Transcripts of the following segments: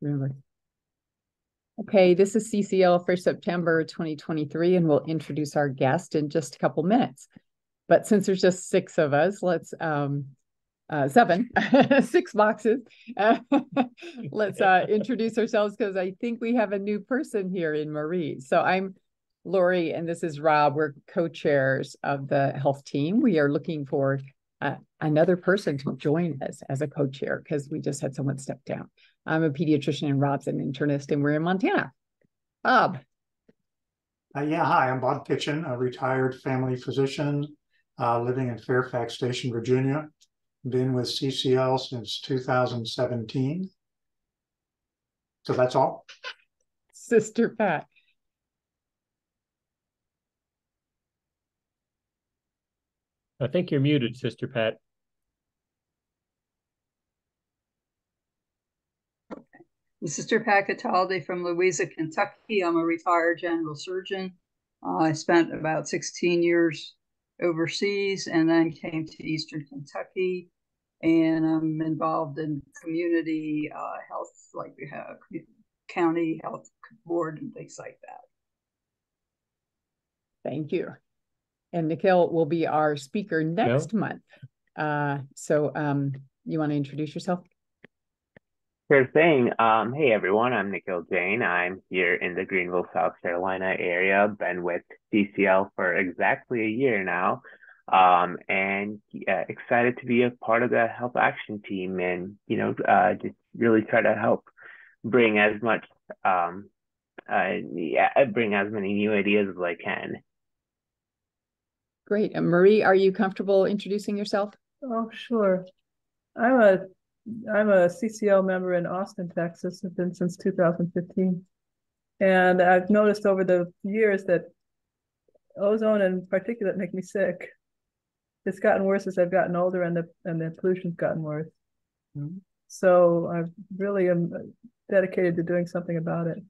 remember. Okay, this is CCL for September 2023, and we'll introduce our guest in just a couple minutes. But since there's just 6 of us, let's 7, 6 boxes. Let's introduce ourselves, because I think we have a new person here in Marie. So I'm Lori, and this is Rob. We're co-chairs of the health team. We are looking for another person to join us as a co-chair, because we just had someone step down. I'm a pediatrician and Rob's an internist, and we're in Montana. Bob. Yeah, hi, I'm Bob Kitchen, a retired family physician living in Fairfax Station, Virginia. Been with CCL since 2017. So that's all. Sister Pat. I think you're muted, Sister Pat. Sister Pat Cataldi from Louisa, Kentucky. I'm a retired general surgeon. I spent about 16 years overseas and then came to Eastern Kentucky, and I'm involved in community health, like we have county health board and things like that. Thank you. And Nikhil will be our speaker next month. So you want to introduce yourself? Sure thing. Hey everyone, I'm Nikhil Jain. I'm here in the Greenville, South Carolina area. Been with CCL for exactly a year now. And excited to be a part of the health action team, and just really try to help bring as much bring as many new ideas as I can. Great. And Marie, are you comfortable introducing yourself? Oh, sure. I'm a CCL member in Austin, Texas. I've been since 2015. And I've noticed over the years that ozone and particulate make me sick. It's gotten worse as I've gotten older, and the pollution's gotten worse. Mm-hmm. So I really am dedicated to doing something about it.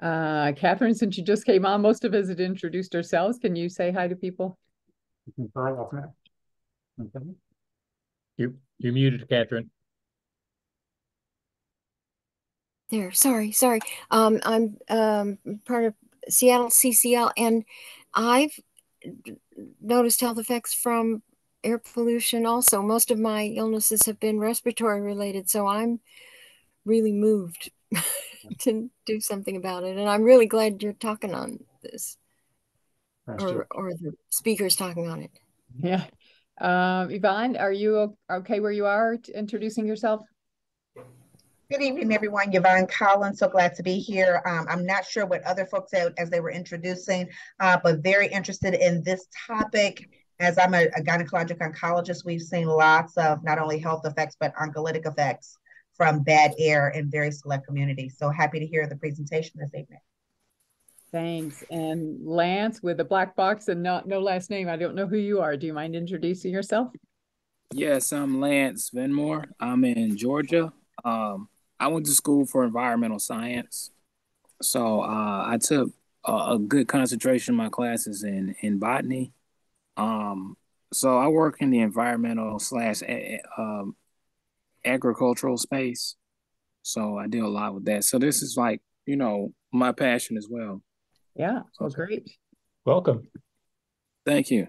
Catherine, since you just came on, most of us had introduced ourselves. Can you say hi to people? You're muted, Catherine. There, sorry. I'm part of Seattle CCL, and I've noticed health effects from air pollution also. Most of my illnesses have been respiratory related, so I'm really moved to do something about it. And I'm really glad you're talking on this, or the speaker's talking on it. Yeah. Yvonne, are you okay where you are introducing yourself? Good evening, everyone. Yvonne Collins, so glad to be here. I'm not sure what other folks out as they were introducing, but very interested in this topic. As I'm a gynecologic oncologist, we've seen lots of not only health effects, but oncolytic effects from bad air in very select communities. So happy to hear the presentation this evening. Thanks. And Lance with a black box and no last name. I don't know who you are. Do you mind introducing yourself? Yes, I'm Lance Venmore. I'm in Georgia. I went to school for environmental science. So I took a good concentration of my classes in botany. So I work in the environmental / agricultural space. So I deal a lot with that. So this is like, my passion as well. Yeah, well, great. Welcome. Thank you.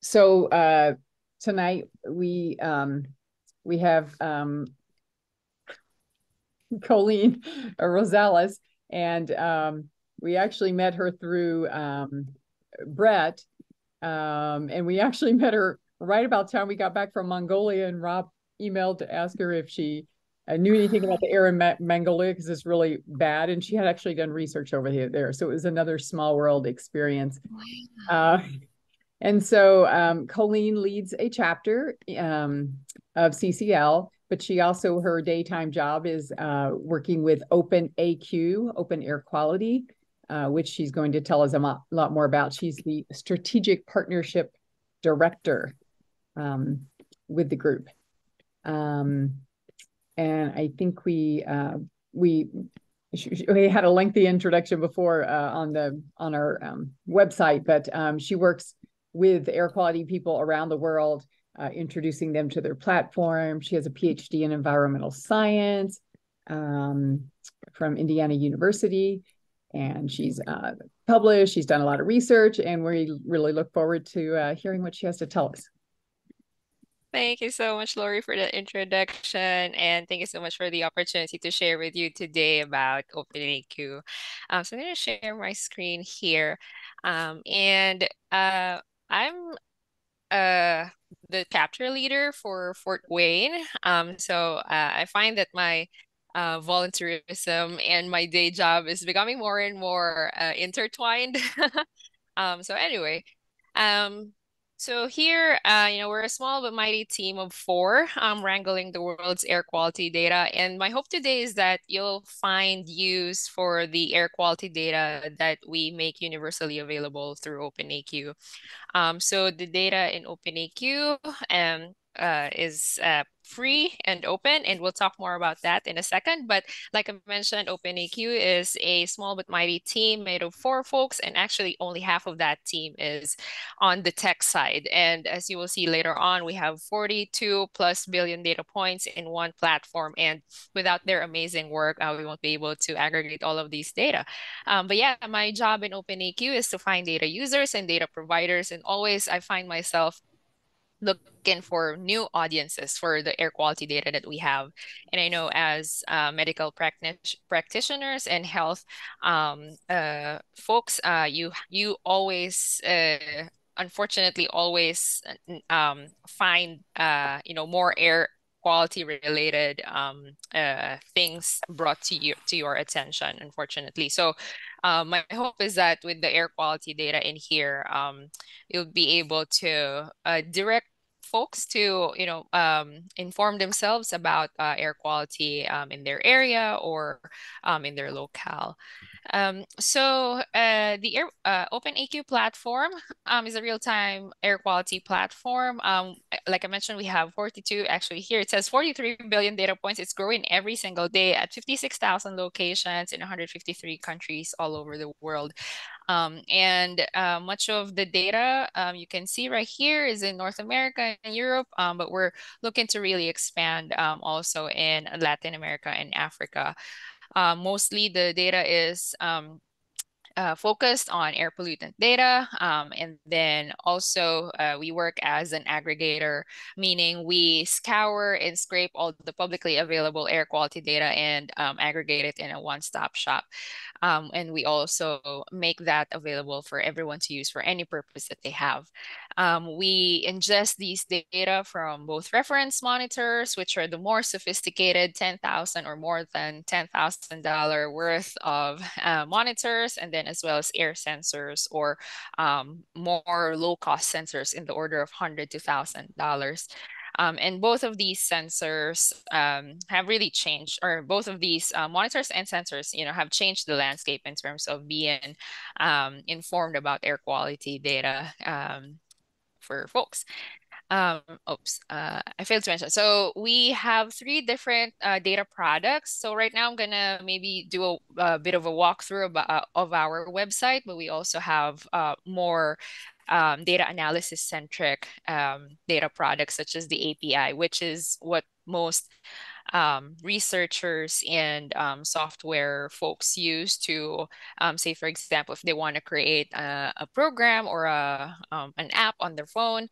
So tonight we have Colleen Rosales, and we actually met her through Brett, and we actually met her right about the time we got back from Mongolia, and Rob emailed to ask her if she knew anything about the air in Mongolia, because it's really bad, and she had actually done research over there, so it was another small world experience. And so Colleen leads a chapter of CCL, but she also, her daytime job is working with OpenAQ, Open Air Quality, which she's going to tell us a lot more about. She's the Strategic Partnership Director with the group. And I think we had a lengthy introduction before on our website, but she works with air quality people around the world introducing them to their platform. She has a PhD in environmental science from Indiana University, and she's published, she's done a lot of research, and we really look forward to hearing what she has to tell us. Thank you so much, Lori, for the introduction, and thank you so much for the opportunity to share with you today about OpenAQ. So I'm going to share my screen here, and I'm the chapter leader for Fort Wayne. So I find that my volunteerism and my day job is becoming more and more intertwined. So anyway, um, so here, we're a small but mighty team of four, wrangling the world's air quality data. And my hope today is that you'll find use for the air quality data that we make universally available through OpenAQ. So the data in OpenAQ is free and open, and we'll talk more about that in a second. But like I mentioned, OpenAQ is a small but mighty team made of four folks, and actually only half of that team is on the tech side. And as you will see later on, we have 42 plus billion data points in one platform, and without their amazing work, we won't be able to aggregate all of these data. But yeah, my job in OpenAQ is to find data users and data providers, and always I find myself looking for new audiences for the air quality data that we have. And I know as medical practitioners and health folks, you always unfortunately always find more air quality related things brought to your attention, unfortunately. So my hope is that with the air quality data in here, you'll be able to direct folks to inform themselves about air quality in their area or in their locale. So the OpenAQ platform is a real-time air quality platform. Like I mentioned, we have 42, actually here it says 43 billion data points. It's growing every single day at 56,000 locations in 153 countries all over the world. And much of the data you can see right here is in North America and Europe, but we're looking to really expand also in Latin America and Africa. Mostly the data is focused on air pollutant data. And then also we work as an aggregator, meaning we scour and scrape all the publicly available air quality data and aggregate it in a one-stop shop. And we also make that available for everyone to use for any purpose that they have. We ingest these data from both reference monitors, which are the more sophisticated 10,000 or more than $10,000 worth of monitors, and then as well as air sensors or more low-cost sensors in the order of $100 to $1,000. And both of these sensors have really changed, or both of these monitors and sensors, have changed the landscape in terms of being informed about air quality data for folks. I failed to mention. So we have three different data products. So right now I'm gonna maybe do a bit of a walkthrough of our website, but we also have more data analysis centric data products such as the API, which is what most researchers and software folks use to say, for example, if they want to create a program or an app on their phone,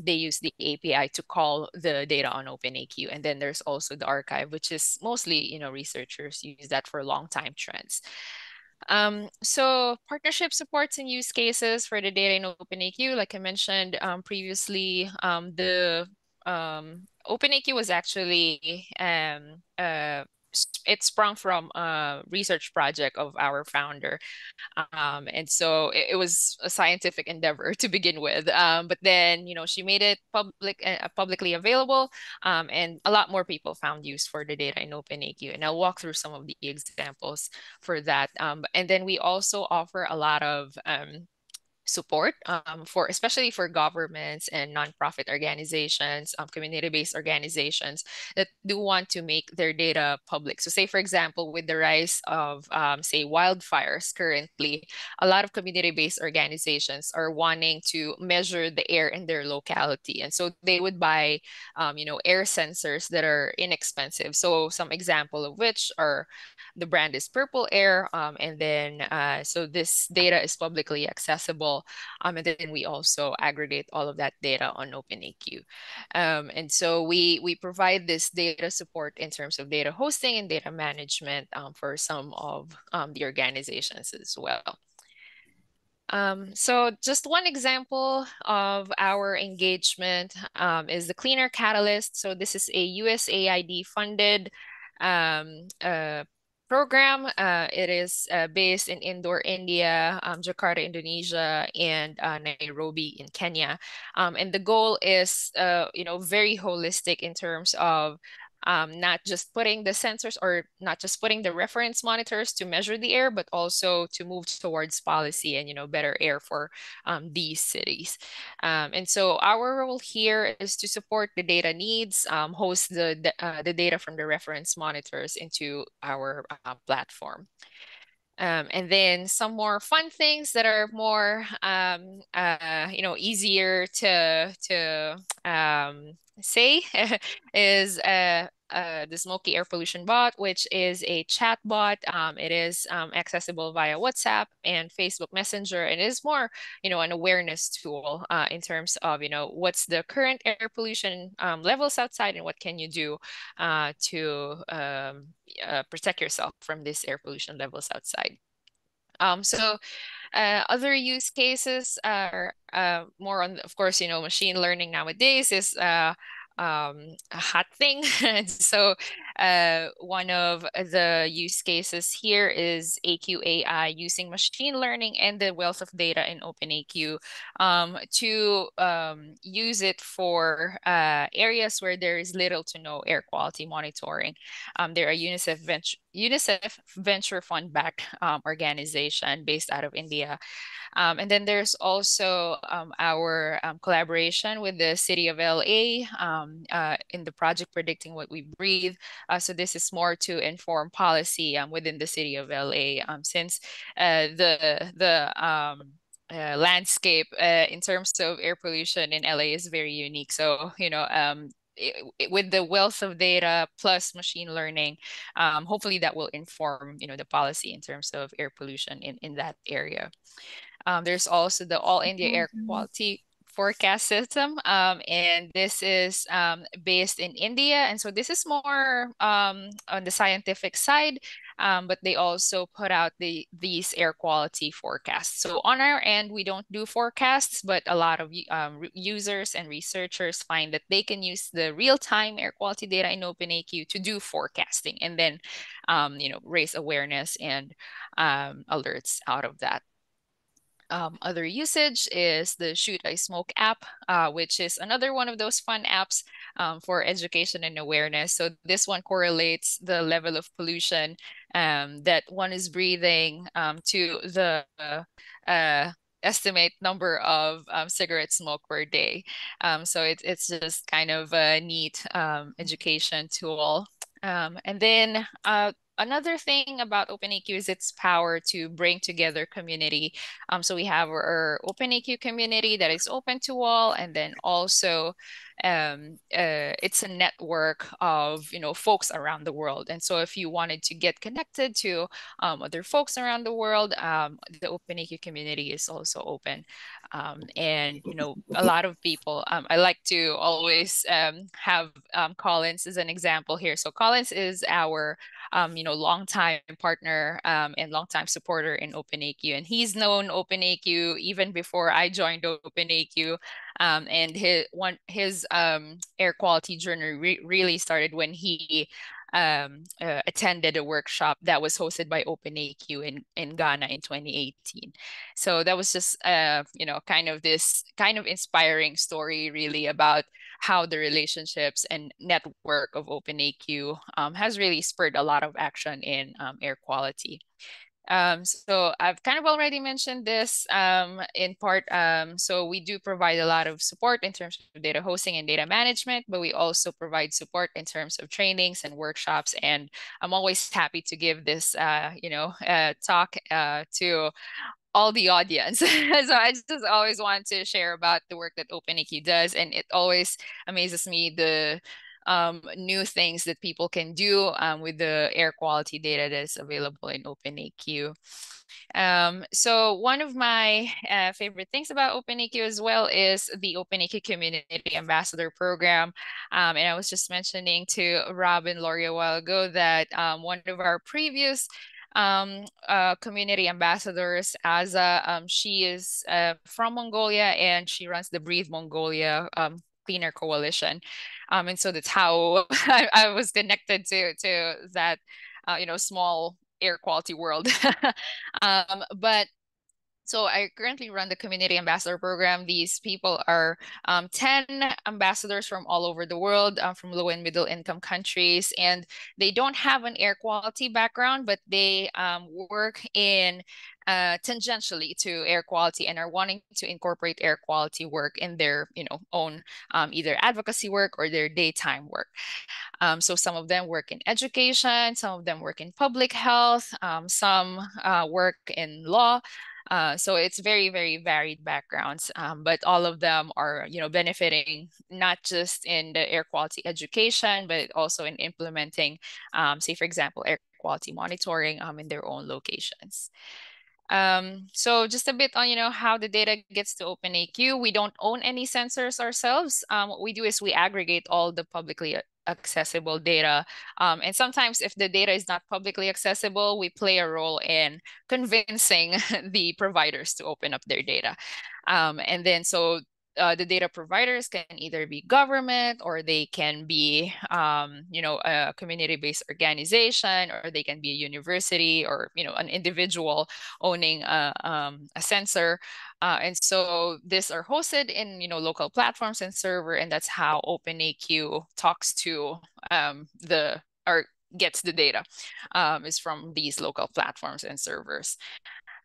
they use the API to call the data on OpenAQ. And then there's also the archive, which is mostly, researchers use that for long time trends. So partnership supports and use cases for the data in OpenAQ, like I mentioned previously, the OpenAQ was actually it sprung from a research project of our founder. And so it was a scientific endeavor to begin with. But then, she made it publicly available, and a lot more people found use for the data in OpenAQ. And I'll walk through some of the examples for that. And then we also offer a lot of support for especially for governments and nonprofit organizations, community-based organizations that do want to make their data public. So say, for example, with the rise of say wildfires currently, a lot of community-based organizations are wanting to measure the air in their locality. And so they would buy air sensors that are inexpensive. So some example of which are the brand is Purple Air. And then so this data is publicly accessible. And then we also aggregate all of that data on OpenAQ. And so we provide this data support in terms of data hosting and data management for some of the organizations as well. So just one example of our engagement is the Cleaner Catalyst. So this is a USAID funded program. It is based in Indore, India, Jakarta, Indonesia, and Nairobi in Kenya. And the goal is, very holistic in terms of not just putting the sensors or not just putting the reference monitors to measure the air, but also to move towards policy and, better air for these cities. And so our role here is to support the data needs, host the data from the reference monitors into our platform. And then some more fun things that are more, easier to say is the Smoky Air Pollution Bot, which is a chat bot. It is accessible via WhatsApp and Facebook Messenger, and it is more, an awareness tool in terms of, what's the current air pollution levels outside and what can you do to protect yourself from this air pollution levels outside. So other use cases are more on, of course, machine learning nowadays is a hot thing. And so one of the use cases here is AQAI using machine learning and the wealth of data in OpenAQ to use it for areas where there is little to no air quality monitoring. They're a UNICEF Venture Fund backed organization based out of India. And then there's also our collaboration with the city of LA in the project Predicting What We Breathe. So this is more to inform policy within the city of LA since the landscape in terms of air pollution in LA is very unique. So, with the wealth of data plus machine learning, hopefully that will inform, the policy in terms of air pollution in that area. There's also the All India Air Quality Forecast System, and this is based in India. And so this is more on the scientific side, but they also put out these air quality forecasts. So on our end, we don't do forecasts, but a lot of users and researchers find that they can use the real-time air quality data in OpenAQ to do forecasting and then, raise awareness and alerts out of that. Other usage is the Shoot I Smoke app, which is another one of those fun apps for education and awareness. So this one correlates the level of pollution that one is breathing to the estimate number of cigarette smoke per day. So it's just kind of a neat education tool. And then another thing about OpenAQ is its power to bring together community. So we have our OpenAQ community that is open to all, and then also it's a network of folks around the world. And so if you wanted to get connected to other folks around the world, the OpenAQ community is also open. And a lot of people, I like to always have Collins as an example here. So Collins is our longtime partner and longtime supporter in OpenAQ, and he's known OpenAQ even before I joined OpenAQ. And his air quality journey really started when he attended a workshop that was hosted by OpenAQ in Ghana in 2018. So that was just kind of inspiring story really about how the relationships and network of OpenAQ has really spurred a lot of action in air quality. So I've kind of already mentioned this in part. So we do provide a lot of support in terms of data hosting and data management, but we also provide support in terms of trainings and workshops. And I'm always happy to give this, talk to all the audience. So I just always want to share about the work that OpenAQ does, and it always amazes me the new things that people can do with the air quality data that is available in OpenAQ. So one of my favorite things about OpenAQ as well is the OpenAQ Community Ambassador Program. And I was just mentioning to Rob and Lori a while ago that one of our previous community ambassadors, Aza, she is from Mongolia, and she runs the Breathe Mongolia Cleaner Coalition. And so that's how I was connected to that, small air quality world. But so I currently run the Community Ambassador Program. These people are 10 ambassadors from all over the world, from low and middle income countries. And they don't have an air quality background, but they work in tangentially to air quality and are wanting to incorporate air quality work in their own either advocacy work or their daytime work. So some of them work in education, some of them work in public health, some work in law. So it's very, very varied backgrounds, but all of them are, benefiting not just in the air quality education, but also in implementing, say, for example, air quality monitoring in their own locations. So just a bit on, how the data gets to OpenAQ. We don't own any sensors ourselves. What we do is we aggregate all the publicly accessible data. And sometimes if the data is not publicly accessible, we play a role in convincing the providers to open up their data. And then so the data providers can either be government, or they can be, a community-based organization, or they can be a university, or, an individual owning a sensor. And so these are hosted in, local platforms and server, and that's how OpenAQ talks to or gets the data is from these local platforms and servers.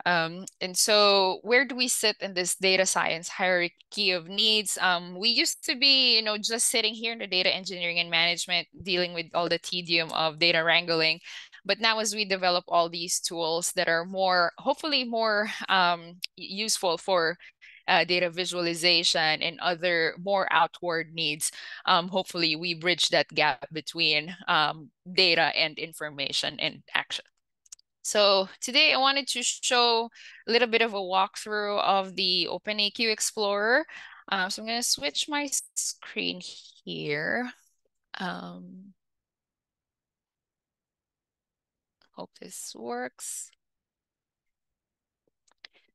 And so where do we sit in this data science hierarchy of needs? We used to be, just sitting here in the data engineering and management, dealing with all the tedium of data wrangling. But now as we develop all these tools that are hopefully more useful for data visualization and other more outward needs, hopefully we bridge that gap between data and information and action. So today I wanted to show a little bit of a walkthrough of the OpenAQ Explorer. So I'm going to switch my screen here. Hope this works.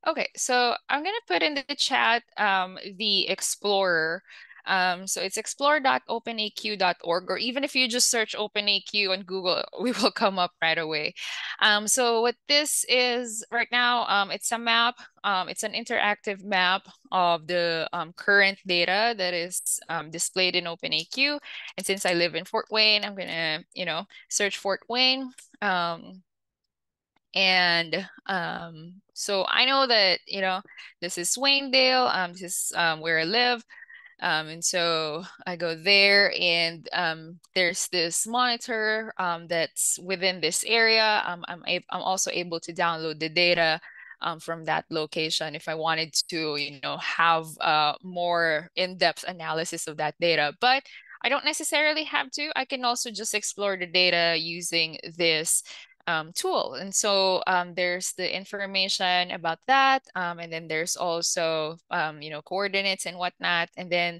Okay, so I'm going to put in the chat the Explorer. So it's explore.openaq.org, or even if you just search OpenAQ on Google, we will come up right away. So what this is right now, it's a map. It's an interactive map of the current data that is displayed in OpenAQ. And since I live in Fort Wayne, I'm gonna, search Fort Wayne. And so I know that, this is Swaindale, this is where I live. And so I go there, and there's this monitor that's within this area. I'm also able to download the data from that location if I wanted to, have more in-depth analysis of that data. But I don't necessarily have to. I can also just explore the data using this tool. And so there's the information about that. And then there's also, coordinates and whatnot. And then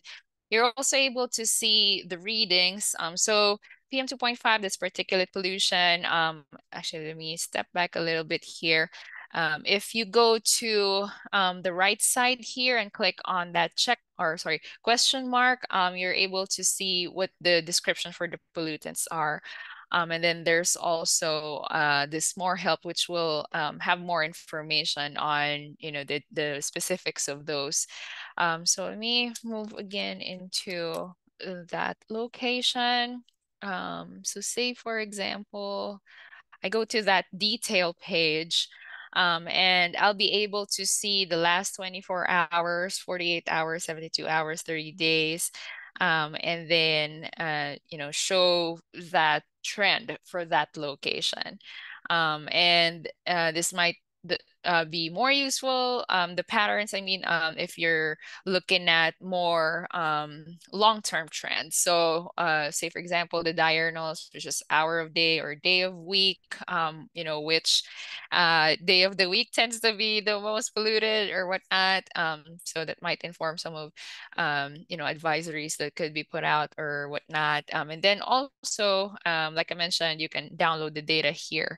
you're also able to see the readings. So PM 2.5, that's particulate pollution. Actually, let me step back a little bit here. If you go to the right side here and click on that question mark, you're able to see what the description for the pollutants are. And then there's also this more help, which will have more information on, the specifics of those. So let me move again into that location. So say, for example, I go to that detail page, and I'll be able to see the last 24 hours, 48 hours, 72 hours, 30 days, and then show that trend for that location. And this might be more useful. The patterns, I mean, if you're looking at more long-term trends. So say, for example, the diurnals, which is hour of day or day of week, which day of the week tends to be the most polluted or whatnot. So that might inform some of, advisories that could be put out or whatnot. And then also, like I mentioned, you can download the data here.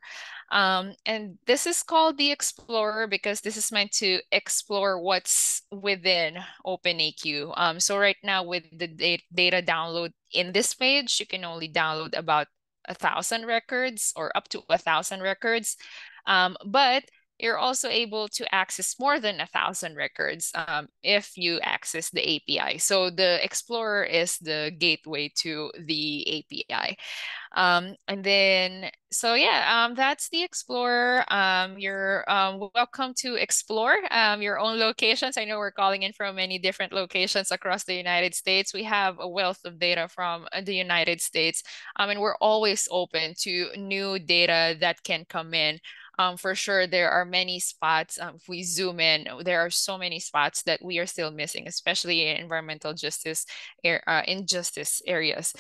And this is called the Explorer because this is meant to explore what's within OpenAQ. So right now with the data download in this page, you can only download about 1,000 records or up to 1,000 records. But you're also able to access more than 1,000 records if you access the API. So the Explorer is the gateway to the API. And then, so yeah, that's the Explorer. You're welcome to explore your own locations. I know we're calling in from many different locations across the United States. We have a wealth of data from the United States, and we're always open to new data that can come in. For sure, there are many spots. If we zoom in, there are so many spots that we are still missing, especially in environmental justice, injustice areas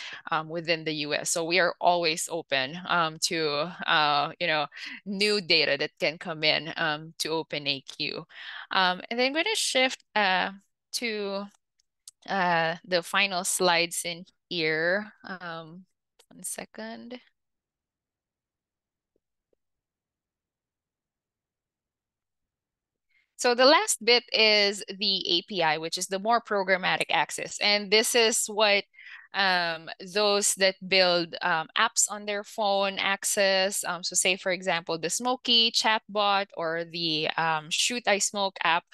within the US. So we are always open to new data that can come in to OpenAQ. And then I'm going to shift to the final slides in here. 1 second. So the last bit is the API, which is the more programmatic access. And this is what those that build apps on their phone access. So say, for example, the Smoky chatbot or the Shoot I Smoke app,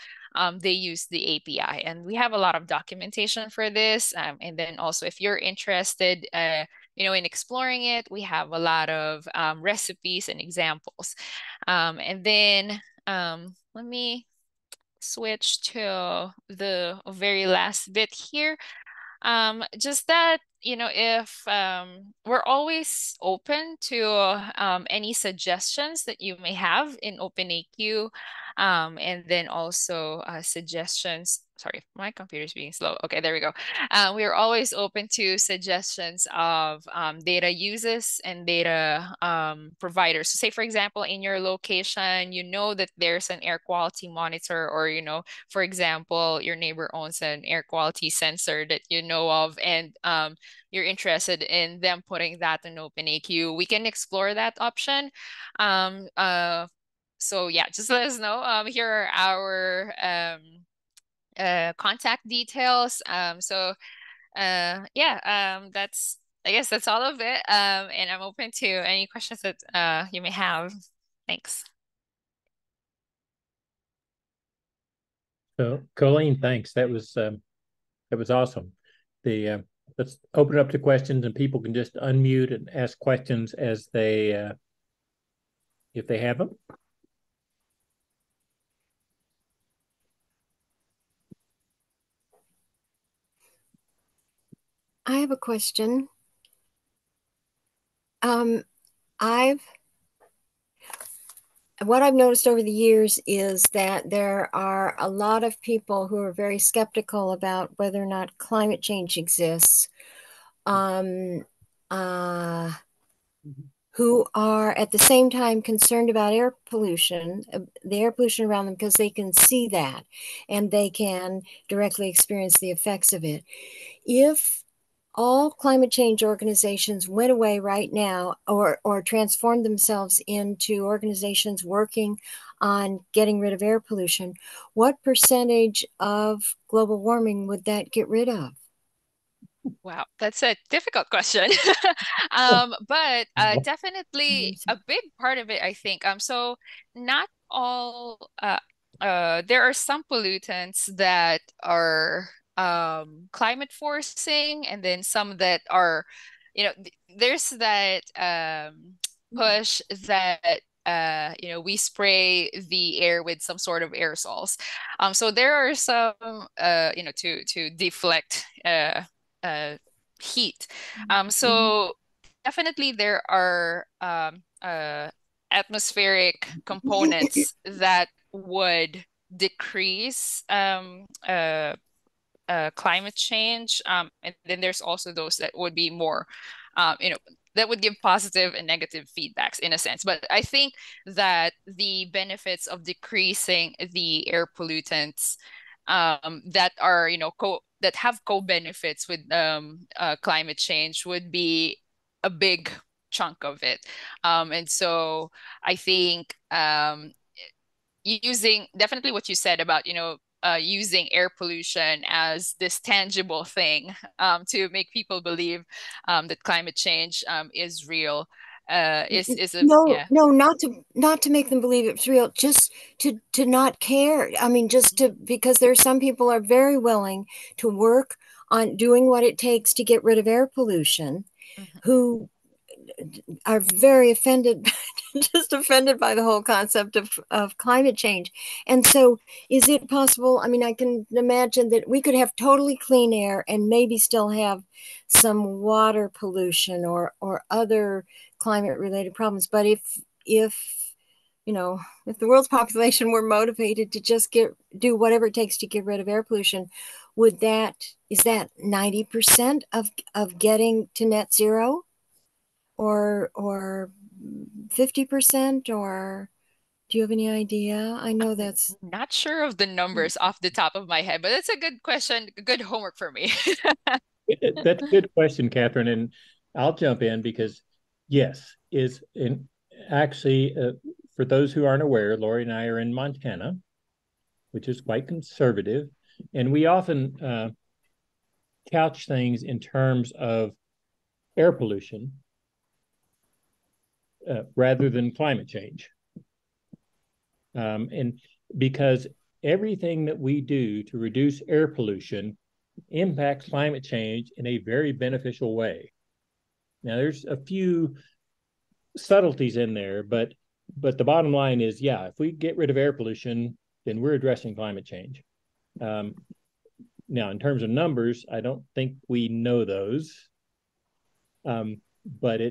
they use the API. And we have a lot of documentation for this. And then also, if you're interested in exploring it, we have a lot of recipes and examples. And then let me switch to the very last bit here. Just that, if we're always open to any suggestions that you may have in OpenAQ, and then also suggestions. Sorry, my computer's being slow. Okay, there we go. We are always open to suggestions of data uses and data providers. So say, for example, in your location, you know that there's an air quality monitor, or, for example, your neighbor owns an air quality sensor that you know of, and you're interested in them putting that in OpenAQ. We can explore that option. So yeah, just let us know. Here are our contact details. That's, I guess that's all of it. And I'm open to any questions that you may have. Thanks. So Colleen, thanks. That was awesome. Let's open it up to questions, and people can just unmute and ask questions as they if they have them. I have a question. What I've noticed over the years is that there are a lot of people who are very skeptical about whether or not climate change exists, who are at the same time concerned about air pollution, the air pollution around them, because they can see that and they can directly experience the effects of it. If all climate change organizations went away right now, or transformed themselves into organizations working on getting rid of air pollution, what percentage of global warming would that get rid of? Wow, that's a difficult question. But definitely a big part of it, I think. So not all there are some pollutants that are climate forcing, and then some that are, there's that push that we spray the air with some sort of aerosols. So there are some to deflect heat. So definitely there are atmospheric components that would decrease climate change. And then there's also those that would be more, that would give positive and negative feedbacks in a sense. But I think that the benefits of decreasing the air pollutants that are, that have co-benefits with climate change would be a big chunk of it. And so I think using definitely what you said about, using air pollution as this tangible thing to make people believe that climate change is real is a no, yeah. no, not to make them believe it's real, just to not care. I mean, just to, because there's some people are very willing to work on doing what it takes to get rid of air pollution, who are very offended, just offended by the whole concept of climate change. And so is it possible, I mean, I can imagine that we could have totally clean air and maybe still have some water pollution or other climate related problems. But if if the world's population were motivated to just do whatever it takes to get rid of air pollution, is that 90% of getting to net zero? Or 50%, or do you have any idea? I know that's Not sure of the numbers off the top of my head, but that's a good question, good homework for me. That's a good question, Catherine, and I'll jump in because yes, actually for those who aren't aware, Lori and I are in Montana, which is quite conservative, and we often couch things in terms of air pollution rather than climate change. And because everything that we do to reduce air pollution impacts climate change in a very beneficial way. Now, there's a few subtleties in there, but the bottom line is, yeah, if we get rid of air pollution, then we're addressing climate change. Now, in terms of numbers, I don't think we know those, but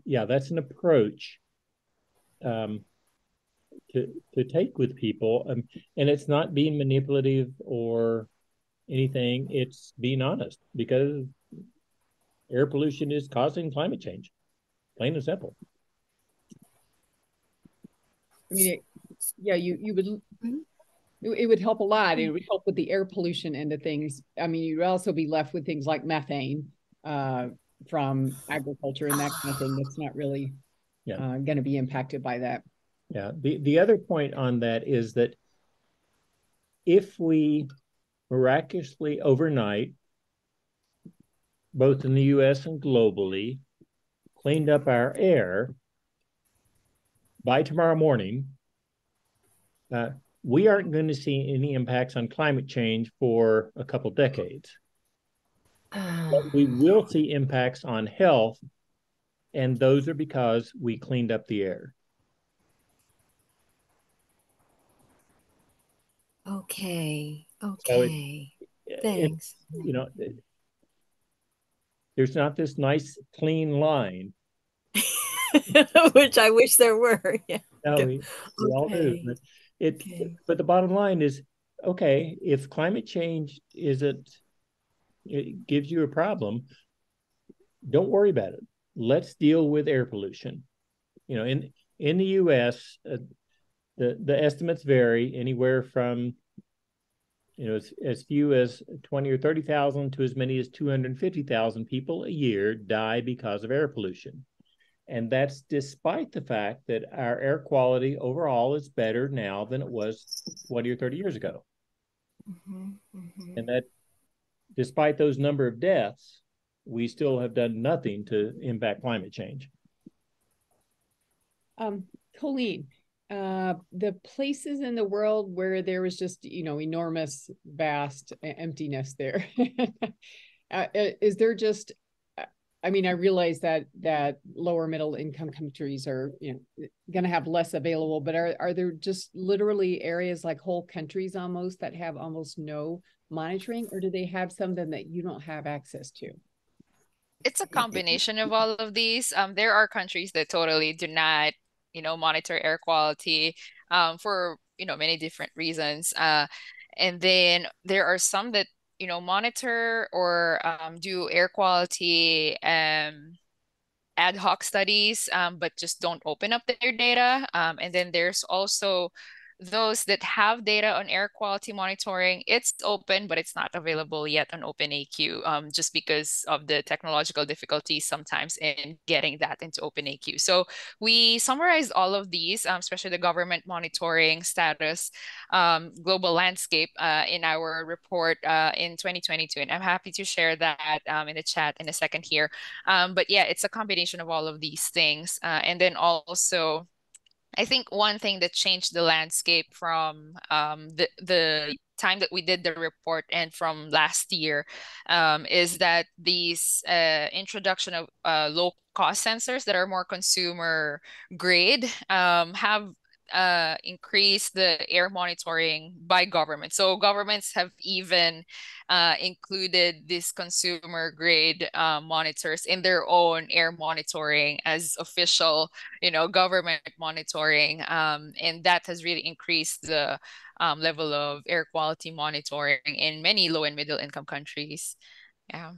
yeah, that's an approach to take with people, and it's not being manipulative or anything. It's being honest, because air pollution is causing climate change, plain and simple. I mean, it would help a lot. It would help with the air pollution end of things. I mean, you'd also be left with things like methane from agriculture and that kind of thing that's not really going to be impacted by that. Yeah. The other point on that is that if we miraculously overnight, both in the US and globally, cleaned up our air by tomorrow morning, we aren't going to see any impacts on climate change for a couple decades. But we will see impacts on health, and those are because we cleaned up the air. Okay. So Thanks. There's not this nice clean line, which I wish there were. Yeah. No, we all do. But but the bottom line is, okay, if climate change it gives you a problem, don't worry about it. Let's deal with air pollution. In the US, the estimates vary anywhere from as few as 20 or 30,000 to as many as 250,000 people a year die because of air pollution. And that's despite the fact that our air quality overall is better now than it was 20 or 30 years ago. And that despite those number of deaths, we still have done nothing to impact climate change. Colleen, the places in the world where there was just, enormous, vast emptiness there, is there just I mean, I realize that lower middle income countries are, going to have less available, but are there just literally areas like whole countries almost that have almost no monitoring, or do they have some that you don't have access to? It's a combination of all of these. There are countries that totally do not, monitor air quality for, many different reasons. And then there are some that, monitor or do air quality ad hoc studies, but just don't open up their data. And then there's also those that have data on air quality monitoring. It's open, but it's not available yet on OpenAQ, just because of the technological difficulties sometimes in getting that into OpenAQ. So we summarize all of these, especially the government monitoring status, global landscape in our report in 2022. And I'm happy to share that in the chat in a second here. But yeah, it's a combination of all of these things. And then also, I think one thing that changed the landscape from the time that we did the report and from last year is that these introduction of low cost sensors that are more consumer grade have increase the air monitoring by government. So governments have even included these consumer grade monitors in their own air monitoring as official, government monitoring. And that has really increased the level of air quality monitoring in many low and middle income countries. Yeah.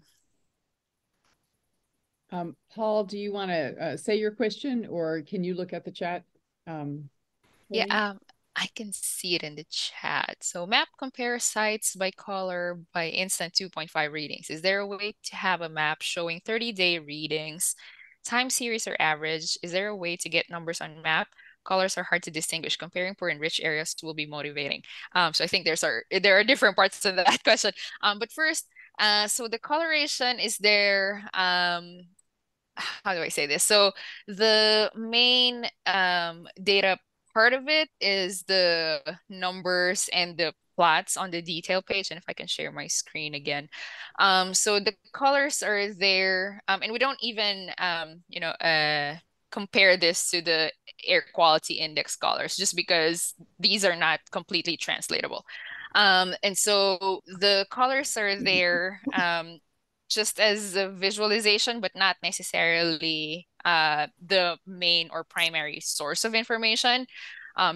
Paul, do you want to say your question, or can you look at the chat? Yeah, I can see it in the chat. So map compares sites by color by instant 2.5 readings. Is there a way to have a map showing 30-day readings, time series or average? Is there a way to get numbers on map? Colors are hard to distinguish. Comparing poor and rich areas will be motivating. So I think there are different parts to that question. But first, so the coloration is there. How do I say this? So the main data part of it is the numbers and the plots on the detail page. And if I can share my screen again. So the colors are there. And we don't even, compare this to the air quality index colors just because these are not completely translatable. And so the colors are there just as a visualization, but not necessarily the main or primary source of information.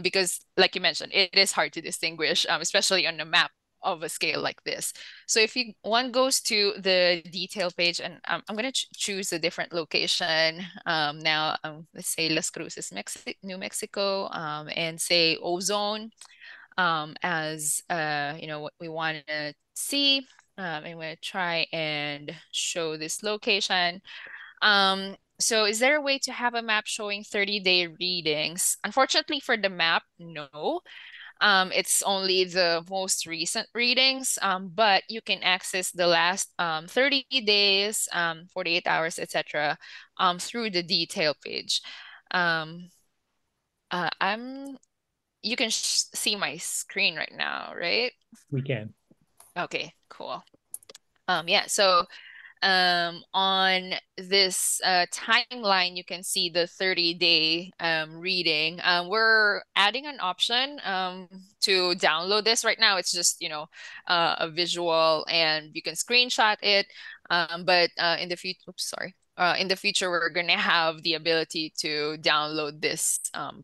Because like you mentioned, it is hard to distinguish, especially on a map of a scale like this. So if one goes to the detail page, and I'm going to choose a different location now. Let's say Las Cruces, New Mexico, and say Ozone as what we want to see. I'm going to try and show this location. So is there a way to have a map showing 30-day readings? Unfortunately for the map, no. It's only the most recent readings, but you can access the last 30 days, 48 hours, etc. Through the detail page. You can see my screen right now, right? We can. Okay, cool. Yeah, so on this timeline, you can see the 30-day reading. We're adding an option to download this. Right now, it's just, a visual and you can screenshot it. But in the future, in the future, we're going to have the ability to download this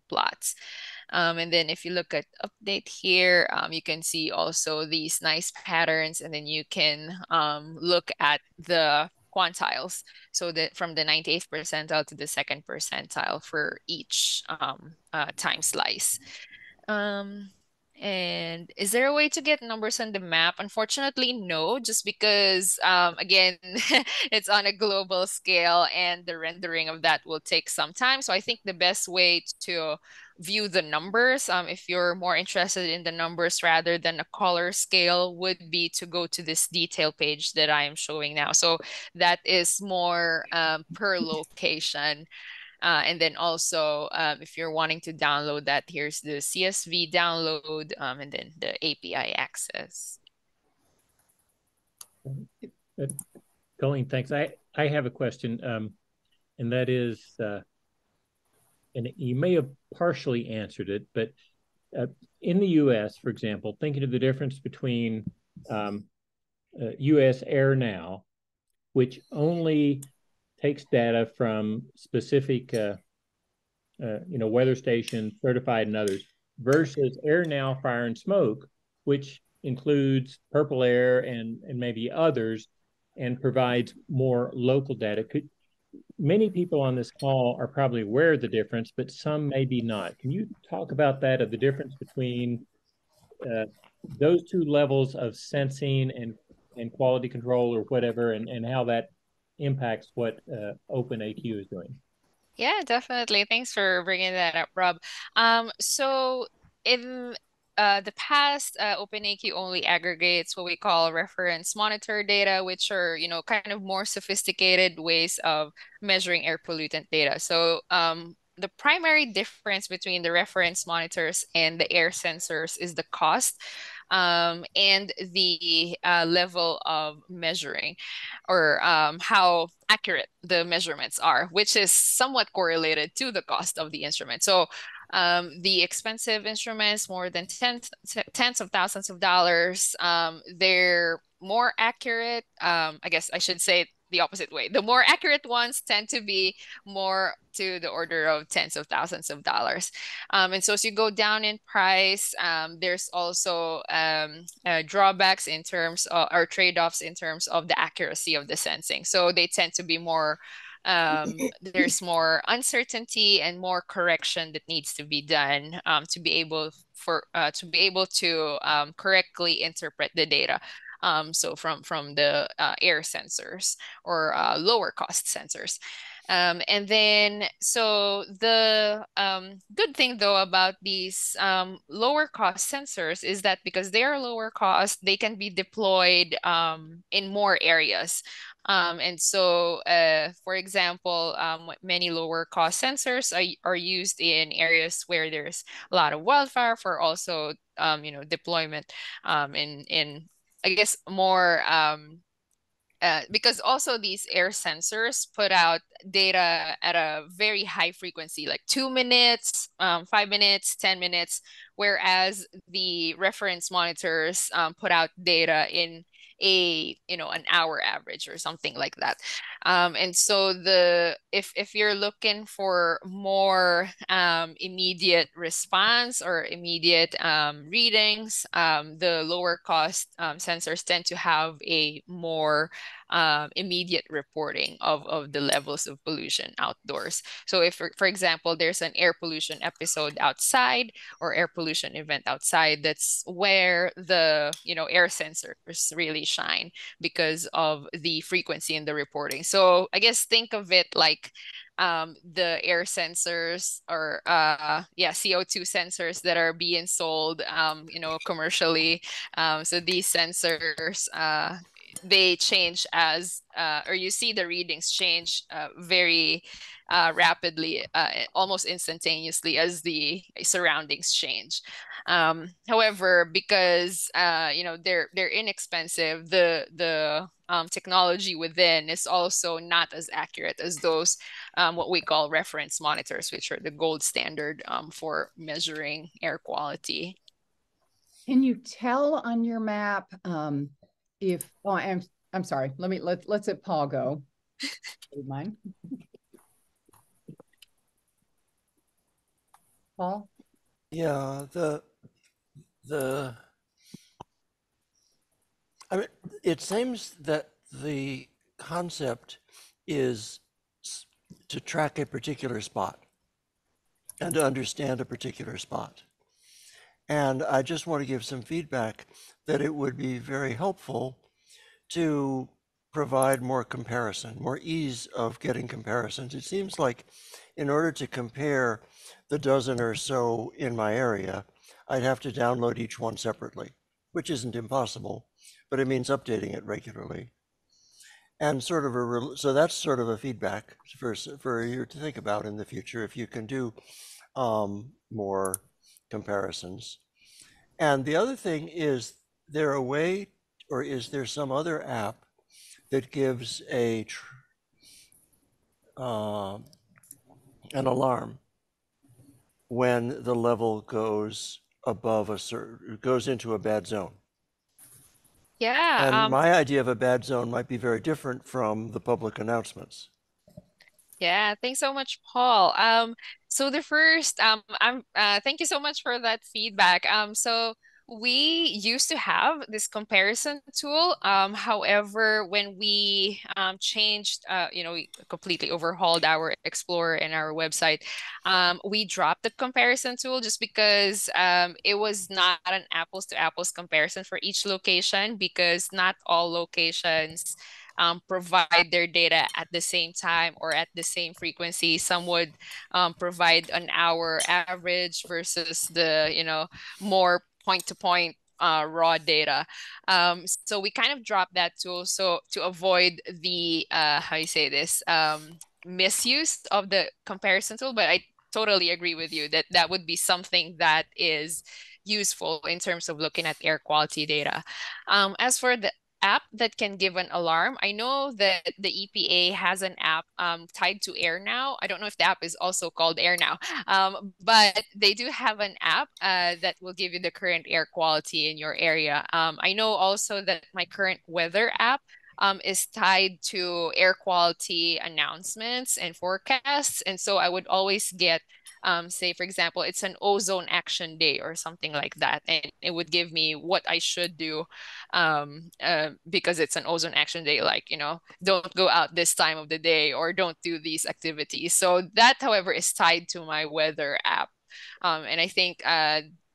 plots. And then if you look at update here, you can see also these nice patterns, and then you can look at the quantiles. So that from the 98th percentile to the 2nd percentile for each time slice. And is there a way to get numbers on the map? Unfortunately, no, just because, again, it's on a global scale and the rendering of that will take some time. So I think the best way to view the numbers, if you're more interested in the numbers rather than a color scale, would be to go to this detail page that I am showing now. So that is more per location. And then also, if you're wanting to download that, here's the CSV download, and then the API access. Colleen, thanks. I I have a question, and that is, and you may have partially answered it, but in the U.S., for example, thinking of the difference between U.S. Air Now, which only takes data from specific, weather stations, certified and others, versus Air Now, Fire and Smoke, which includes Purple Air and maybe others, and provides more local data. Many people on this call are probably aware of the difference, but some maybe not. Can you talk about that, of the difference between those two levels of sensing and quality control or whatever, and how that impacts what OpenAQ is doing? Yeah, definitely. Thanks for bringing that up, Rob. So in the past, OpenAQ only aggregates what we call reference monitor data, which are, kind of more sophisticated ways of measuring air pollutant data. So the primary difference between the reference monitors and the air sensors is the cost and the level of measuring, or how accurate the measurements are, which is somewhat correlated to the cost of the instrument. So the expensive instruments, more than tens of thousands of dollars, they're more accurate. I guess I should say the opposite way. The more accurate ones tend to be more to the order of tens of thousands of dollars. And so as you go down in price, there's also drawbacks in terms of, or trade-offs in terms of the accuracy of the sensing. So they tend to be more, there's more uncertainty and more correction that needs to be done to be able to correctly interpret the data. So from the air sensors, or lower cost sensors. And then, so the good thing though about these lower cost sensors is that because they are lower cost, they can be deployed in more areas. And so, for example, many lower cost sensors are used in areas where there's a lot of wildfire, for also, deployment in I guess more because also these air sensors put out data at a very high frequency, like 2 minutes, 5 minutes, 10 minutes, whereas the reference monitors put out data in an hour average or something like that. And so if you're looking for more immediate response or immediate readings, the lower cost sensors tend to have a more immediate reporting of the levels of pollution outdoors. So if, for example, there's an air pollution episode outside or air pollution event outside, that's where the air sensors really shine because of the frequency in the reporting. So I guess think of it like the air sensors, or CO2 sensors that are being sold commercially. So these sensors they change as or you see the readings change very rapidly, almost instantaneously, as the surroundings change. However, because they're inexpensive, the technology within is also not as accurate as those what we call reference monitors, which are the gold standard for measuring air quality. Can you tell on your map if I'm sorry, let's let Paul go. Mine. Paul? Yeah, I mean, it seems that the concept is to track a particular spot and to understand a particular spot. And I just want to give some feedback that it would be very helpful to provide more comparison, more ease of getting comparisons. It seems like in order to compare the dozen or so in my area, I'd have to download each one separately, which isn't impossible, but it means updating it regularly. And so that's sort of a feedback for you to think about in the future, if you can do more comparisons. And the other thing is, there a way, or is there some other app that gives a an alarm when the level goes above a certain, goes into a bad zone. Yeah. And my idea of a bad zone might be very different from the public announcements. Yeah, thanks so much, Paul. So the first, thank you so much for that feedback. So we used to have this comparison tool. However, when we changed, we completely overhauled our Explorer and our website, we dropped the comparison tool just because it was not an apples to apples comparison for each location, because not all locations provide their data at the same time or at the same frequency. Some would provide an hour average versus the, more point to point raw data. So we kind of dropped that tool so to avoid the, how you say this, misuse of the comparison tool. But I totally agree with you that that would be something that is useful in terms of looking at air quality data. As for the app that can give an alarm. I know that the EPA has an app tied to Air Now. I don't know if the app is also called Air Now, but they do have an app that will give you the current air quality in your area. I know also that my current weather app is tied to air quality announcements and forecasts. And so I would always get say, for example, it's an ozone action day or something like that. And it would give me what I should do because it's an ozone action day, like, don't go out this time of the day or don't do these activities. So that, however, is tied to my weather app. And I think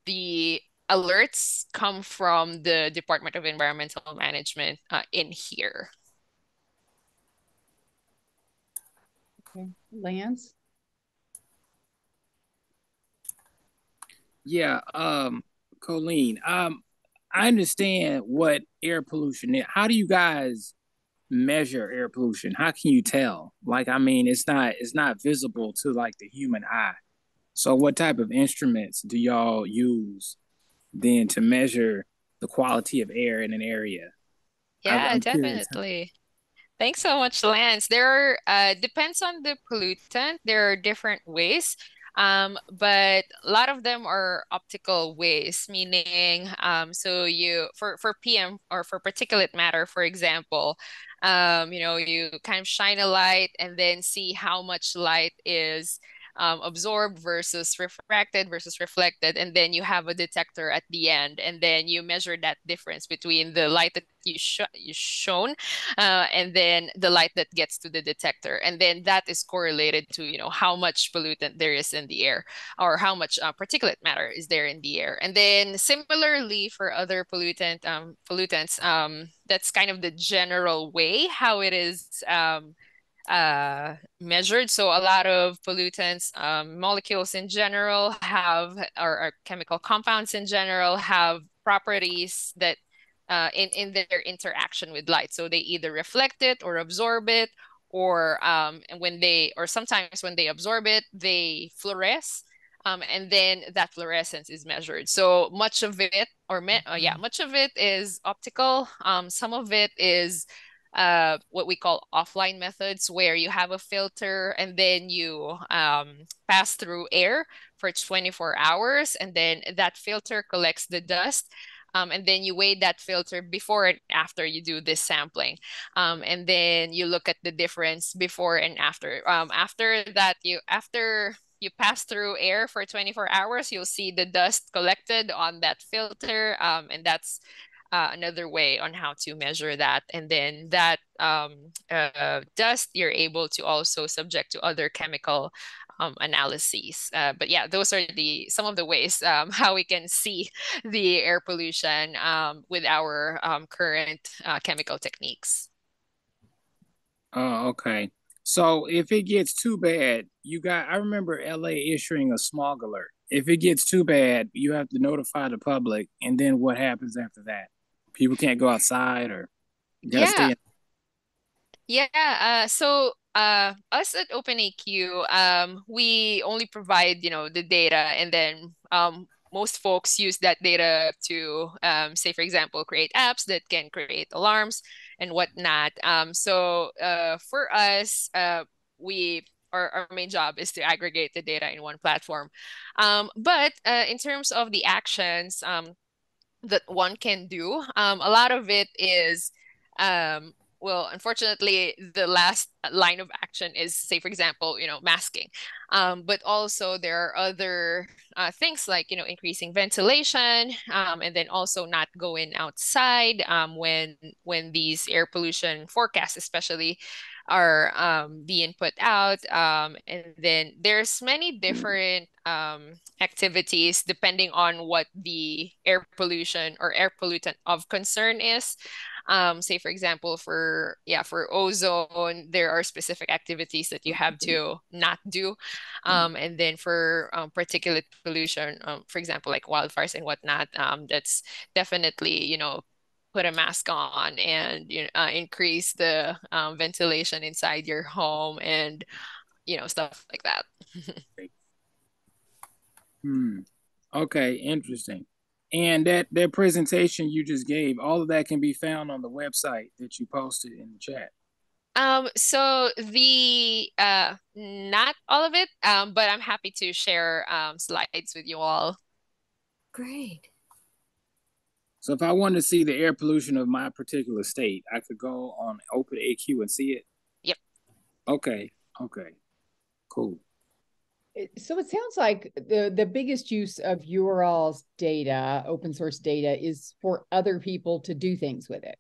the alerts come from the Department of Environmental Management in here. Okay. Lance? Yeah, Colleen, I understand what air pollution is. How do you guys measure air pollution? How can you tell? Like, I mean, it's not visible to like the human eye. So what type of instruments do y'all use then to measure the quality of air in an area? Yeah, I'm curious. definitely. Thanks so much, Lance. There are depends on the pollutant. There are different ways. But a lot of them are optical ways, meaning so you for PM or for particulate matter, for example, you kind of shine a light and then see how much light is absorbed versus reflected, and then you have a detector at the end, and then you measure that difference between the light that you shown and then the light that gets to the detector, and then that is correlated to how much pollutant there is in the air or how much particulate matter is there in the air. And then similarly for other pollutants, that's kind of the general way how it is measured. So a lot of pollutants, molecules in general have, or chemical compounds in general have properties that in their interaction with light. So they either reflect it or absorb it, or sometimes when they absorb it, they fluoresce. And then that fluorescence is measured. So much of it, much of it is optical. Some of it is what we call offline methods, where you have a filter and then you pass through air for 24 hours, and then that filter collects the dust. And then you weigh that filter before and after you do this sampling. And then you look at the difference before and after. After you pass through air for 24 hours, you'll see the dust collected on that filter. And that's another way on how to measure that. And then that dust, you're able to also subject to other chemical analyses. But yeah, those are some of the ways how we can see the air pollution with our current chemical techniques. Oh, okay. So if it gets too bad, I remember LA issuing a smog alert. If it gets too bad, you have to notify the public, and then what happens after that? People can't go outside, or you gotta stay in. Yeah, so us at OpenAQ, we only provide, the data, and then most folks use that data to, say, for example, create apps that can create alarms and whatnot. So for us, our main job is to aggregate the data in one platform. But in terms of the actions that one can do, a lot of it is, well, unfortunately, the last line of action is, say, for example, masking. But also there are other things like, increasing ventilation, and then also not going outside when these air pollution forecasts, especially, are being put out. And then there's many different activities depending on what the air pollution or air pollutant of concern is. Say, for example, for ozone, there are specific activities that you have to not do. And then for particulate pollution, for example, like wildfires and whatnot, that's definitely, put a mask on and increase the ventilation inside your home and stuff like that. Okay, interesting. And that presentation you just gave, all of that can be found on the website that you posted in the chat. So the not all of it, but I'm happy to share slides with you all. Great. So if I wanted to see the air pollution of my particular state, I could go on OpenAQ and see it? Yep. Okay, cool. So it sounds like the biggest use of your all's data, open source data, is for other people to do things with it.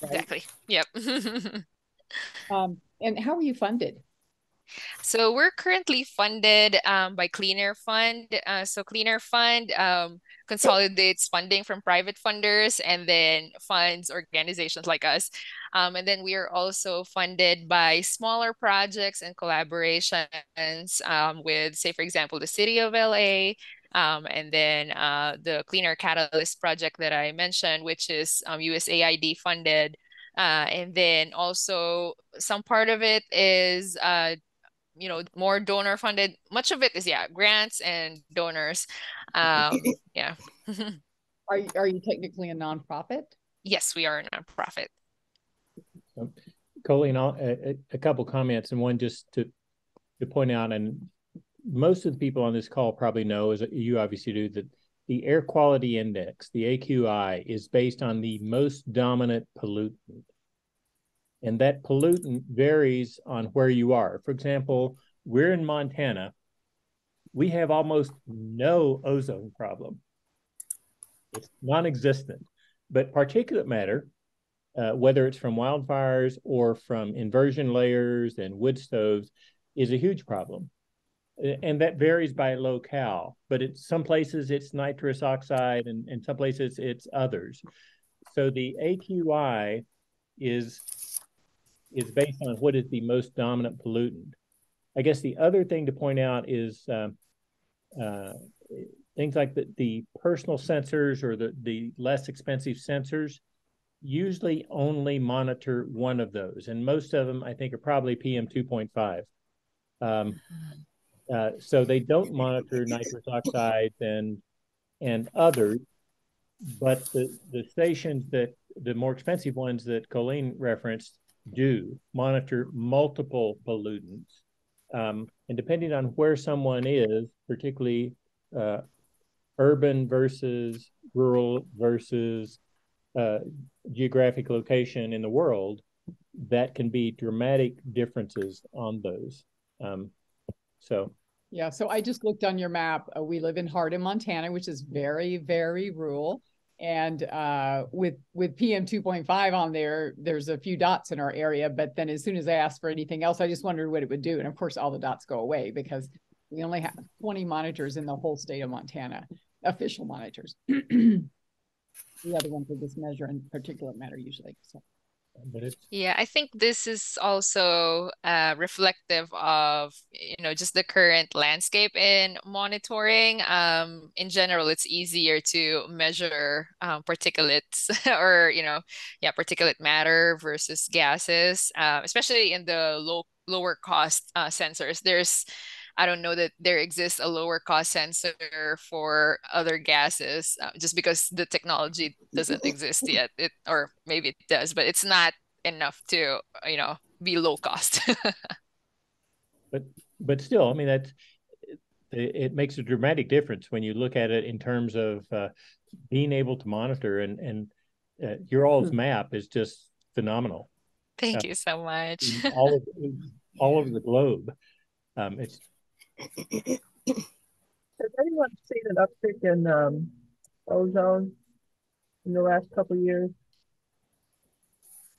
Right? Exactly. Yep. And how are you funded? So we're currently funded by Clean Air Fund. So Clean Air Fund consolidates funding from private funders and then funds organizations like us. And then we are also funded by smaller projects and collaborations with, say, for example, the City of LA, and then the Clean Air Catalyst project that I mentioned, which is USAID funded. And then also some part of it is more donor funded. Much of it is grants and donors. Yeah. Are you technically a nonprofit? Yes, we are a nonprofit. Colleen, a couple comments, and one just to point out, and most of the people on this call probably know, as you obviously do, that the air quality index, the AQI, is based on the most dominant pollutant. And that pollutant varies on where you are. For example, we're in Montana. We have almost no ozone problem. It's non-existent. But particulate matter, whether it's from wildfires or from inversion layers and wood stoves, is a huge problem. And that varies by locale. But some places it's nitrous oxide, and some places it's others. So the AQI is based on what is the most dominant pollutant. I guess the other thing to point out is things like the personal sensors or the less expensive sensors usually only monitor one of those. And most of them, I think, are probably PM 2.5. So they don't monitor nitrous oxides and others, but the stations the more expensive ones that Colleen referenced do monitor multiple pollutants. And depending on where someone is, particularly urban versus rural versus geographic location in the world, that can be dramatic differences on those. Yeah, so I just looked on your map. We live in Hardin, Montana, which is very, very rural. And with PM 2.5 on there, there's a few dots in our area. But then as soon as I asked for anything else, I just wondered what it would do. And of course, all the dots go away because we only have 20 monitors in the whole state of Montana, official monitors. The other ones are just measuring particulate matter usually. So. Yeah, I think this is also reflective of, just the current landscape in monitoring. In general, it's easier to measure particulates or, particulate matter versus gases, especially in the lower cost sensors. I don't know that there exists a lower cost sensor for other gases just because the technology doesn't exist yet. Or maybe it does, but it's not enough to, be low cost. but still, I mean, it makes a dramatic difference when you look at it in terms of being able to monitor, and your all's map is just phenomenal. Thank you so much. all over the globe. It's Has anyone seen an uptick in ozone in the last couple of years?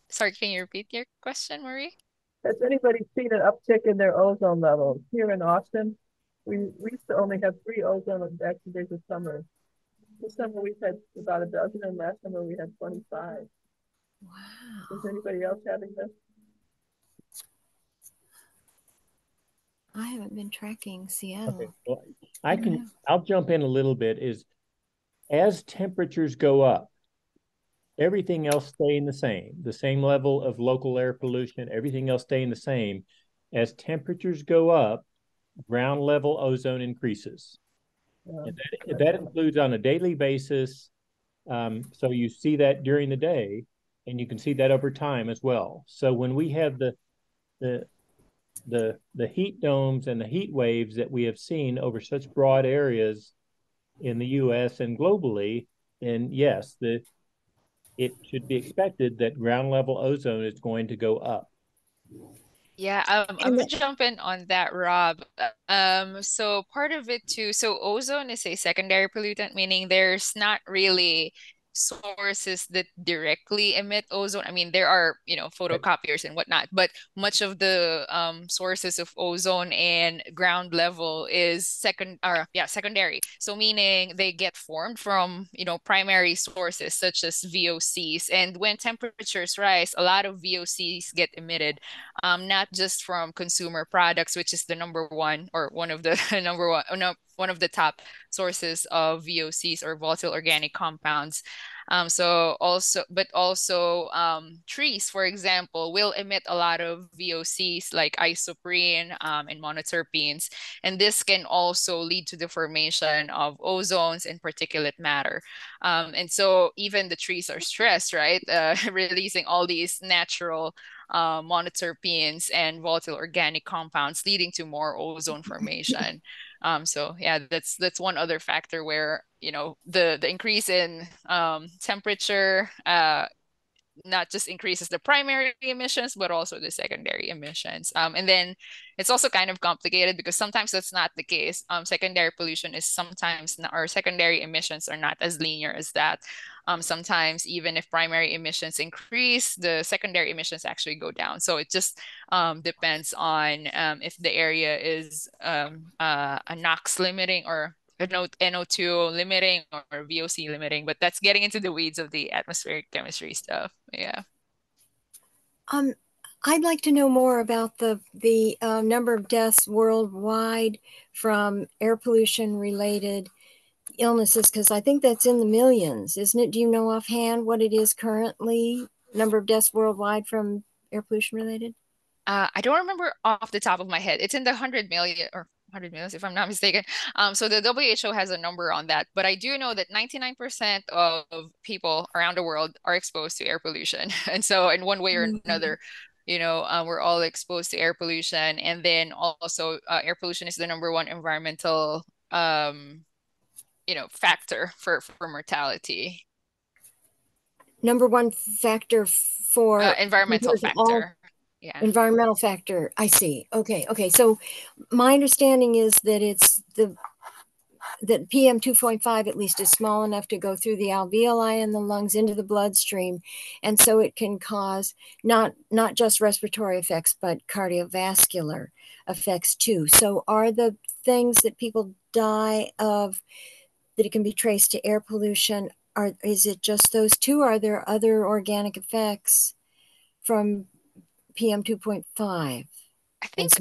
Sorry, can you repeat your question, Marie? Has anybody seen an uptick in their ozone levels? Here in Austin, we used to only have 3 ozone active days a summer. This summer we've had about a dozen, and last summer we had 25. Wow. Is anybody else having this? I haven't been tracking Seattle. okay. Well, I'll jump in a little bit. Is as temperatures go up, everything else staying the same level of local air pollution, everything else staying the same. As temperatures go up, ground level ozone increases. And that includes on a daily basis. So you see that during the day, and you can see that over time as well. So when we have the heat domes and the heat waves that we have seen over such broad areas in the U.S. and globally, then yes, it should be expected that ground level ozone is going to go up. Yeah, I'm gonna jump in on that, Rob. So part of it too, so ozone is a secondary pollutant, meaning there's not really sources that directly emit ozone. I mean, there are, photocopiers and whatnot, but much of the sources of ozone and ground level is secondary. So meaning they get formed from, primary sources such as VOCs. And when temperatures rise, a lot of VOCs get emitted, not just from consumer products, which is the number one or one of the number one, no, one of the top sources of VOCs or volatile organic compounds. But also trees, for example, will emit a lot of VOCs like isoprene and monoterpenes. And this can also lead to the formation of ozones and particulate matter. And so even the trees are stressed, right? Releasing all these natural monoterpenes and volatile organic compounds, leading to more ozone formation. So yeah, that's one other factor where, the increase in temperature not just increases the primary emissions, but also the secondary emissions. And then it's also kind of complicated because sometimes that's not the case. Secondary pollution is sometimes not, or secondary emissions are not as linear as that. Sometimes even if primary emissions increase, the secondary emissions actually go down. So it just depends on if the area is a NOx limiting or NO2 limiting or VOC limiting, but that's getting into the weeds of the atmospheric chemistry stuff. Yeah. I'd like to know more about the number of deaths worldwide from air pollution related illnesses, because I think that's in the millions, isn't it? Do you know offhand what it is currently, number of deaths worldwide from air pollution related? I don't remember off the top of my head. It's in the 100 million or 100 millions, if I'm not mistaken. So the WHO has a number on that, but I do know that 99% of people around the world are exposed to air pollution. And so in one way or another, we're all exposed to air pollution. And then also air pollution is the number one environmental, factor for mortality. Number one factor for environmental factor. Yeah. Environmental factor. I see. Okay. So my understanding is that that PM 2.5 at least is small enough to go through the alveoli in the lungs into the bloodstream. And so it can cause not just respiratory effects, but cardiovascular effects too. So are the things that people die of that it can be traced to air pollution, is it just those two? Are there other organic effects from PM 2.5? I think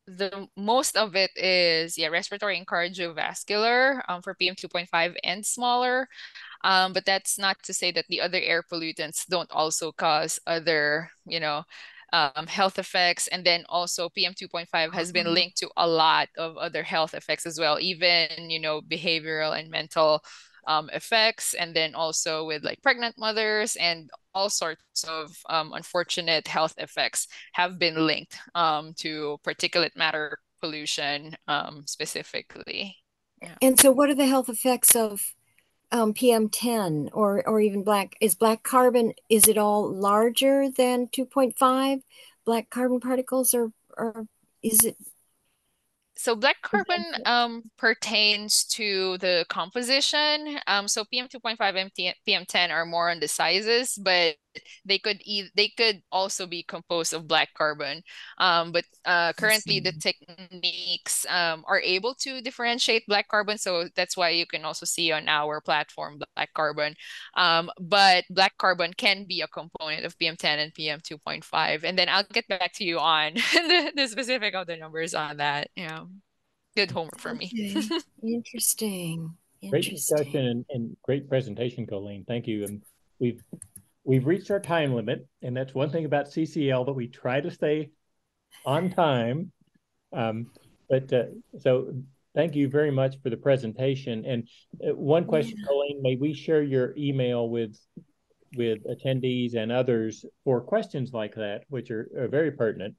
the most of it is respiratory and cardiovascular for PM 2.5 and smaller. But that's not to say that the other air pollutants don't also cause other, health effects. And then also PM 2.5 has been linked to a lot of other health effects as well, even, behavioral and mental effects, and then also with like pregnant mothers, and all sorts of unfortunate health effects have been linked to particulate matter pollution specifically. Yeah. And so what are the health effects of PM10 or even black carbon? Is it all larger than 2.5 black carbon particles, or is it? So black carbon pertains to the composition. So PM 2.5 and PM 10 are more on the sizes, but they could also be composed of black carbon. But currently the techniques are able to differentiate black carbon. So that's why you can also see on our platform black carbon. But black carbon can be a component of PM 10 and PM 2.5. And then I'll get back to you on the specific of the numbers on that. Yeah. Good homework for me. Okay. Interesting. Great discussion and great presentation, Colleen. Thank you. And we've reached our time limit, and that's one thing about CCL, that we try to stay on time. So thank you very much for the presentation. And one question, Colleen, may we share your email with attendees and others for questions like that, which are very pertinent?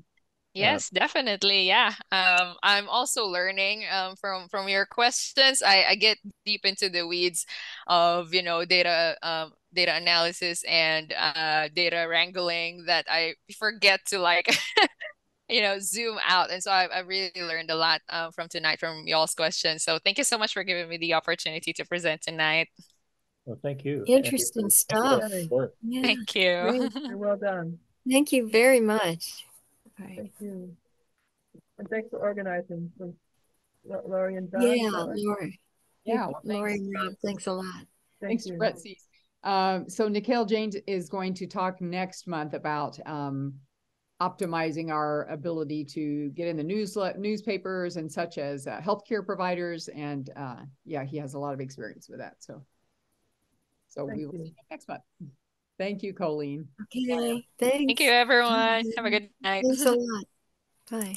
Yes, definitely. Yeah. I'm also learning from your questions. I get deep into the weeds of, data analysis and data wrangling that I forget to like zoom out. And so I really learned a lot from tonight from y'all's questions. So thank you so much for giving me the opportunity to present tonight. Well, thank you. Interesting stuff. Yeah. Thank you. Great. Well done. Thank you very much. Right. Thank you. And thanks for organizing. Lori and Don. Yeah, Lori. Yeah, well, Lori and Rob, thanks a lot. Thanks, Brett. So Nikhil Jain is going to talk next month about optimizing our ability to get in the newspapers and such as healthcare providers. And yeah, he has a lot of experience with that. So we will see you next month. Thank you, Colleen. Okay, thanks. Thank you, everyone. Have a good night. Thanks a lot. Bye.